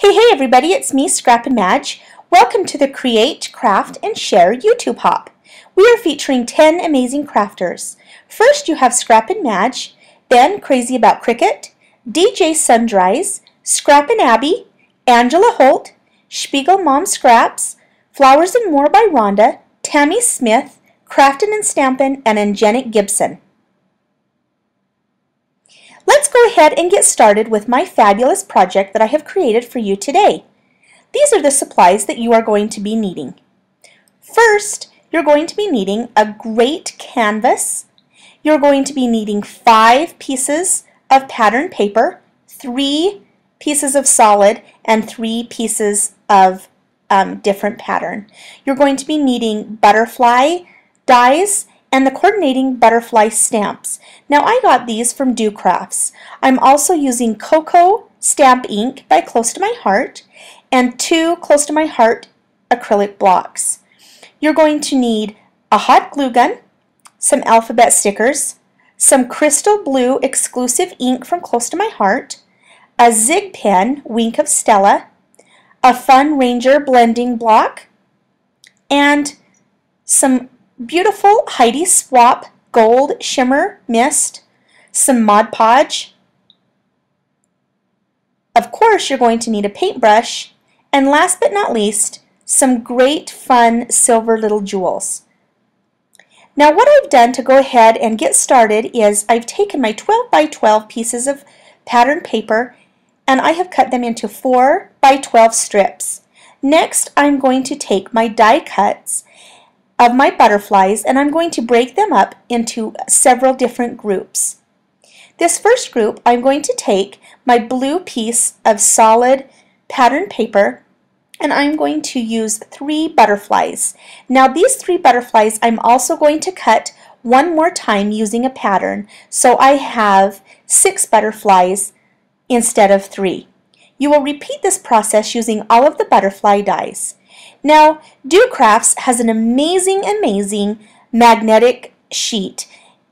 Hey everybody, it's me, Scrappin Madge. Welcome to the Create, Craft, and Share YouTube Hop. We are featuring 10 amazing crafters. First you have Scrappin Madge, then Crazy About Cricut, DJ Sundries, Scrappin Abby, Angela Holt, Spiegel Mom Scraps, Flowers and More by Rhonda, Tammy Smith, Cuttin Stampin, and Angelic Gibson. Let's go ahead and get started with my fabulous project that I have created for you today. These are the supplies that you are going to be needing. First, you're going to be needing a great canvas. You're going to be needing 5 pieces of pattern paper, 3 pieces of solid, and 3 pieces of different pattern. You're going to be needing butterfly dies and the coordinating butterfly stamps. Now I got these from Do Crafts. I'm also using Cocoa Stamp Ink by Close to My Heart and 2 Close to My Heart acrylic blocks. You're going to need a hot glue gun, some alphabet stickers, some crystal blue exclusive ink from Close to My Heart, a zig pen, Wink of Stella, a Fun Ranger blending block, and some beautiful Heidi Swap gold shimmer mist, some Mod Podge. Of course, you're going to need a paintbrush, and last but not least, some great fun silver little jewels. Now what I've done to go ahead and get started is I've taken my 12 by 12 pieces of pattern paper and I have cut them into 4 by 12 strips. Next, I'm going to take my die cuts of my butterflies and I'm going to break them up into several different groups. This first group, I'm going to take my blue piece of solid pattern paper and I'm going to use 3 butterflies. Now these 3 butterflies I'm also going to cut one more time using a pattern, so I have 6 butterflies instead of 3. You will repeat this process using all of the butterfly dies. Now, Do Crafts has an amazing magnetic sheet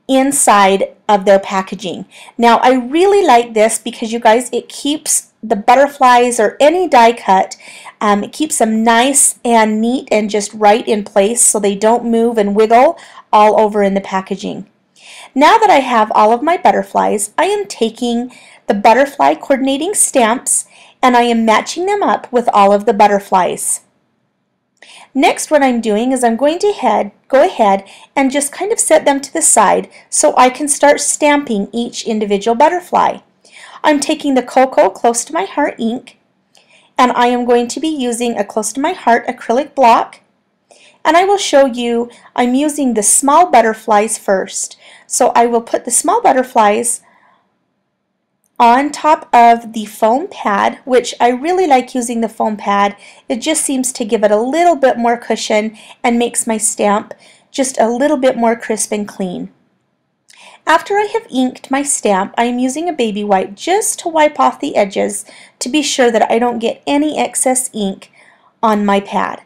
inside of their packaging. Now, I really like this because you guys, it keeps the butterflies or any die cut, it keeps them nice and neat and just right in place so they don't move and wiggle all over in the packaging. Now that I have all of my butterflies, I am taking the butterfly coordinating stamps and I am matching them up with all of the butterflies. Next, what I'm doing is I'm going to go ahead and just kind of set them to the side so I can start stamping each individual butterfly. I'm taking the Cocoa Close to My Heart ink and I am going to be using a Close to My Heart acrylic block, and I will show you I'm using the small butterflies first. So I will put the small butterflies on top of the foam pad, which I really like using the foam pad. It just seems to give it a little bit more cushion and makes my stamp just a little bit more crisp and clean. After I have inked my stamp, I am using a baby wipe just to wipe off the edges to be sure that I don't get any excess ink on my pad.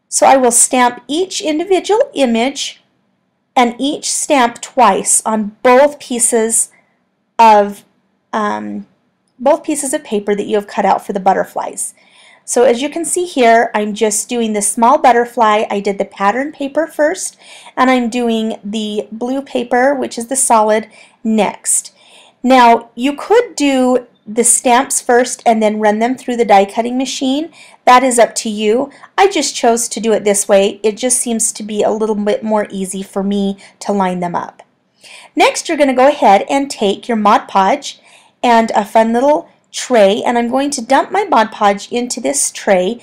So I will stamp each individual image and each stamp twice on both pieces of paper that you have cut out for the butterflies. So as you can see here, I'm just doing the small butterfly. I did the pattern paper first, and I'm doing the blue paper, which is the solid, next. Now you could do the stamps first and then run them through the die cutting machine. That is up to you. I just chose to do it this way. It just seems to be a little bit more easy for me to line them up. Next, you're going to go ahead and take your Mod Podge and a fun little tray, and I'm going to dump my Mod Podge into this tray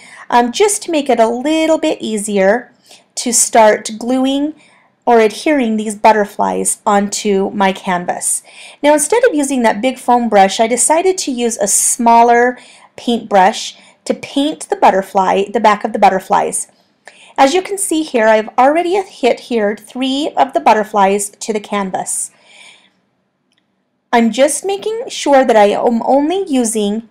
just to make it a little bit easier to start gluing or adhering these butterflies onto my canvas. Now instead of using that big foam brush, I decided to use a smaller paintbrush to paint the back of the butterflies. As you can see here, I've already adhered 3 of the butterflies to the canvas. I'm just making sure that I am only using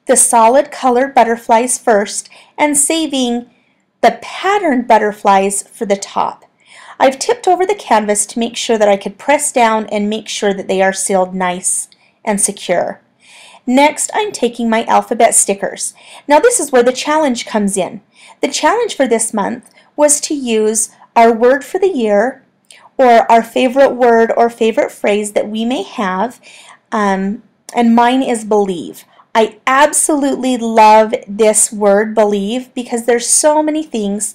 the solid colored butterflies first and saving the patterned butterflies for the top. I've tipped over the canvas to make sure that I could press down and make sure that they are sealed nice and secure. Next, I'm taking my alphabet stickers. Now this is where the challenge comes in. The challenge for this month was to use our word for the year, or our favorite word or favorite phrase that we may have, and mine is believe. I absolutely love this word, believe, because there's so many things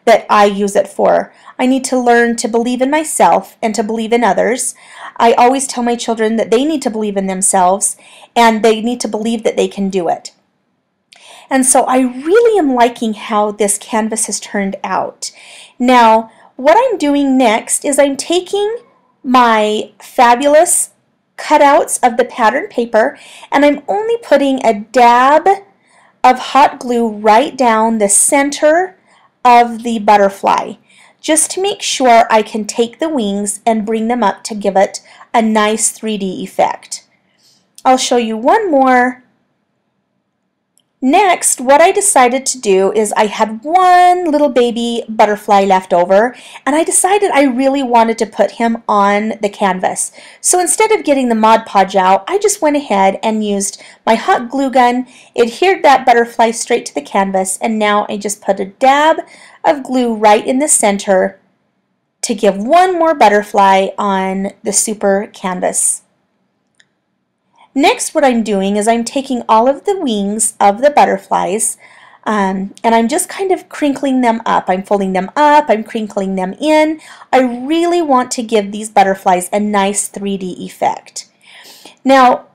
that I use it for. I need to learn to believe in myself and to believe in others. I always tell my children that they need to believe in themselves and they need to believe that they can do it. And so I really am liking how this canvas has turned out. Now, what I'm doing next is I'm taking my fabulous cutouts of the pattern paper and I'm only putting a dab of hot glue right down the center of the butterfly, just to make sure I can take the wings and bring them up to give it a nice 3D effect. I'll show you one more. Next, what I decided to do is I had one little baby butterfly left over, and I decided I really wanted to put him on the canvas. So instead of getting the Mod Podge out, I just went ahead and used my hot glue gun, adhered that butterfly straight to the canvas, and now I just put a dab of glue right in the center to give one more butterfly on the super canvas. Next, what I'm doing is I'm taking all of the wings of the butterflies and I'm just kind of crinkling them up. I'm folding them up, I'm crinkling them in. I really want to give these butterflies a nice 3D effect. Now,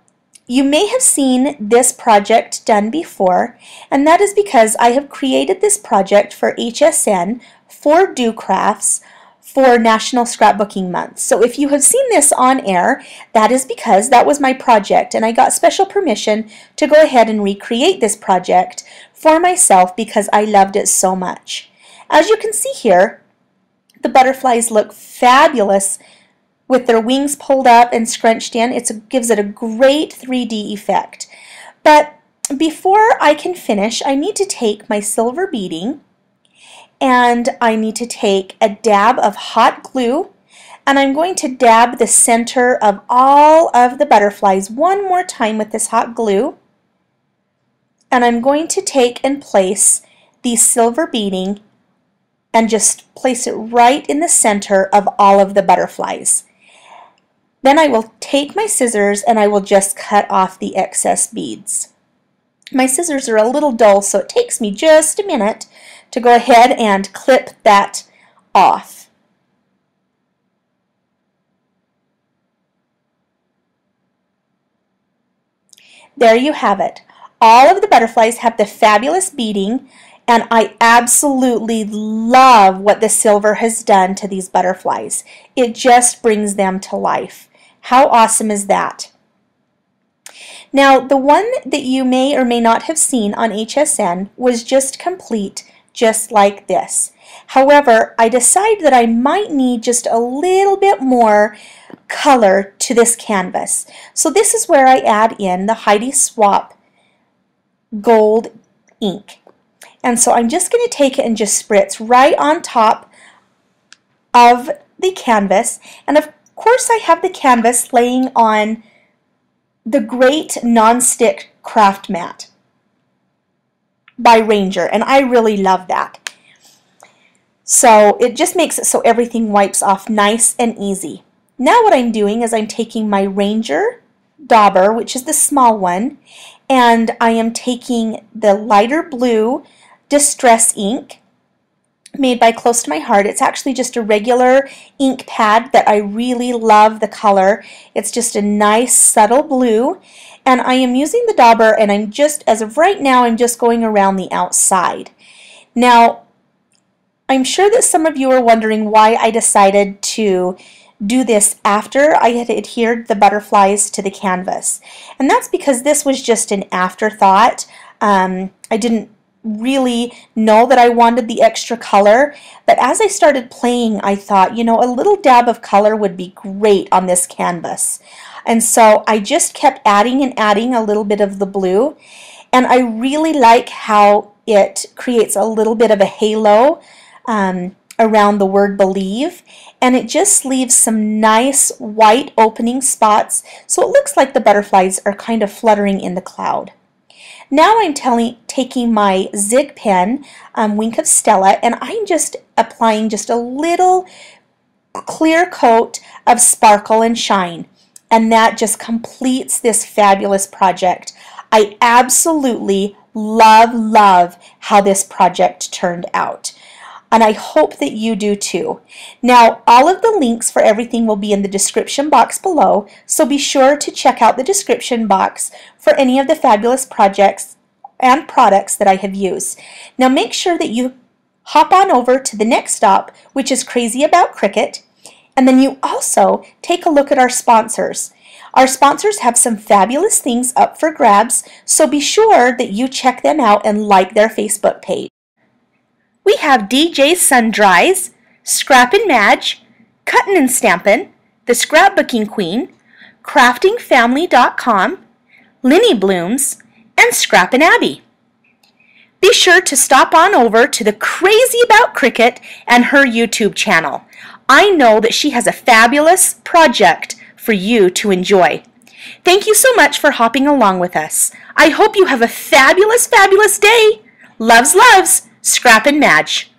you may have seen this project done before, and that is because I have created this project for HSN for Do Crafts for National Scrapbooking Month. So if you have seen this on air, that is because that was my project and I got special permission to go ahead and recreate this project for myself because I loved it so much. As you can see here, the butterflies look fabulous with their wings pulled up and scrunched in. It gives it a great 3D effect. But before I can finish, I need to take my silver beading and I need to take a dab of hot glue, and I'm going to dab the center of all of the butterflies one more time with this hot glue, and I'm going to take and place the silver beading and just place it right in the center of all of the butterflies. Then I will take my scissors and I will just cut off the excess beads. My scissors are a little dull, so it takes me just a minute to go ahead and clip that off. There you have it. All of the butterflies have the fabulous beading, and I absolutely love what the silver has done to these butterflies. It just brings them to life. How awesome is that? Now, the one that you may or may not have seen on HSN was just complete, just like this. However, I decided that I might need just a little bit more color to this canvas. So this is where I add in the Heidi Swap gold ink. And so I'm just going to take it and just spritz right on top of the canvas. And of course I have the canvas laying on the Great Non-Stick Craft Mat by Ranger, and I really love that. So it just makes it so everything wipes off nice and easy. Now what I'm doing is I'm taking my Ranger dauber, which is the small one, and I am taking the lighter blue Distress ink made by Close to My Heart. It's actually just a regular ink pad that I really love the color. It's just a nice subtle blue, and I am using the dauber, and I'm just, as of right now, I'm just going around the outside. Now, I'm sure that some of you are wondering why I decided to do this after I had adhered the butterflies to the canvas. And that's because this was just an afterthought. I didn't really know that I wanted the extra color, but as I started playing, I thought, you know, a little dab of color would be great on this canvas. And so I just kept adding and adding a little bit of the blue, and I really like how it creates a little bit of a halo around the word believe, and it just leaves some nice white opening spots so it looks like the butterflies are kind of fluttering in the cloud. Now I'm taking my Zig pen, Wink of Stella, and I'm just applying just a little clear coat of sparkle and shine, and that just completes this fabulous project. I absolutely love how this project turned out, and I hope that you do too. Now, all of the links for everything will be in the description box below, so be sure to check out the description box for any of the fabulous projects and products that I have used. Now make sure that you hop on over to the next stop, which is Crazy About Cricut, and then you also take a look at our sponsors. Our sponsors have some fabulous things up for grabs, so be sure that you check them out and like their Facebook page. We have DJ Sundries, Scrappin Madge, Cuttin Stampin, The Scrapbooking Queen, CraftingFamily.com, Linny Blooms, and Scrappin Abby. Be sure to stop on over to the Crazy About Cricut and her YouTube channel. I know that she has a fabulous project for you to enjoy. Thank you so much for hopping along with us. I hope you have a fabulous day. Loves, Scrappin Madge.